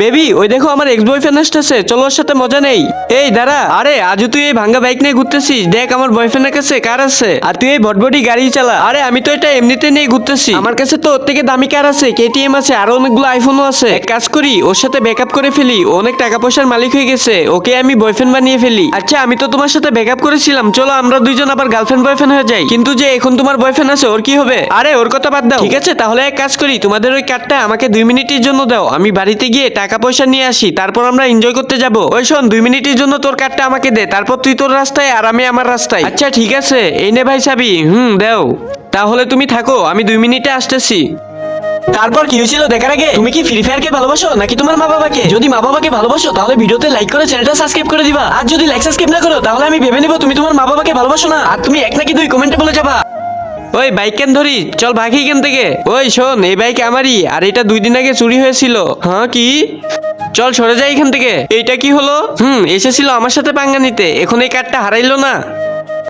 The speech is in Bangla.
বেবি ওই দেখো আমার এক্স বয়ফ্রেন্ড আসতেছে, চলো ওর সাথে মজা নেই। এই দাঁড়া, আরে আজও তুই এই ভাঙ্গা বাইক নিয়ে ঘুরতেছিস? দেখ আমার বয়ফ্রেন্ডের কাছে কার আছে, আর তুই এই ভটভটি গাড়ি চালা। আরে আমি তো এটা এমনিতে নিয়ে ঘুরতেছি, আমার কাছে তো ওর থেকে দামি কার আছে, কেটিএম আছে, আরো অনেকগুলো আইফোনও আছে। এক কাজ করি, ওর সাথে ব্যাকআপ করে ফেলি, ও অনেক টাকা পয়সার মালিক হয়ে গেছে, ওকে আমি বয়ফ্রেন্ড বানিয়ে ফেলি। আচ্ছা আমি তো তোমার সাথে ব্যাকআপ করেছিলাম, চলো আমরা দুইজন আবার গার্লফ্রেন্ড বয়ফ্রেন্ড হয়ে যাই। কিন্তু যে এখন তোমার বয়ফ্রেন্ড আছে ওর কি হবে? আরে ওর কথা বাদ দাও, ঠিক আছে তাহলে এক কাজ করি, তোমাদের ওই কার্ডটা আমাকে 2 মিনিটের জন্য দাও, আমি বাড়িতে গিয়ে টাকা পয়সা নিয়ে আসি, তারপর আমরা এনজয় করতে যাব। ওই শোন, 2 মিনিটের জন্য তোর কার্ডটা আমাকে দে, তারপর তুই তোর রাস্তায় আর আমি আমার রাস্তায়। আচ্ছা ঠিক আছে, এই নে ভাই চাবি। দাও। তাহলে তুমি থাকো, আমি 2 মিনিটে আসতেছি। তারপর কি হয়েছিল দেখার আগে তুমি কি ফ্রি ফায়ারকে ভালোবাসো নাকি তোমার মা বাবাকে? যদি মা বাবাকে ভালোবাসো তাহলে ভিডিওতে লাইক করে চ্যানেলটা সাবস্ক্রাইব করে দিবা, আর যদি লাইক সাবস্ক্রাইব না করো তাহলে আমি ভেবে নেবো তুমি তোমার মা বাবাকে ভালোবাসো না, আর তুমি 1 নাকি 2 কমেন্টে বলে যাবা। ওই বাইক কেন ধরি, চল ভাগি এখান থেকে। ওই শোন, এই বাইক আমারই, আর এটা 2 দিন আগে চুরি হয়েছিল। হ্যাঁ কি? চল সরে যাই এখান থেকে। এইটা কি হলো? এসেছিল আমার সাথে পাঙ্গা নিতে, এখন এই কার্ডটা হারাইলো না।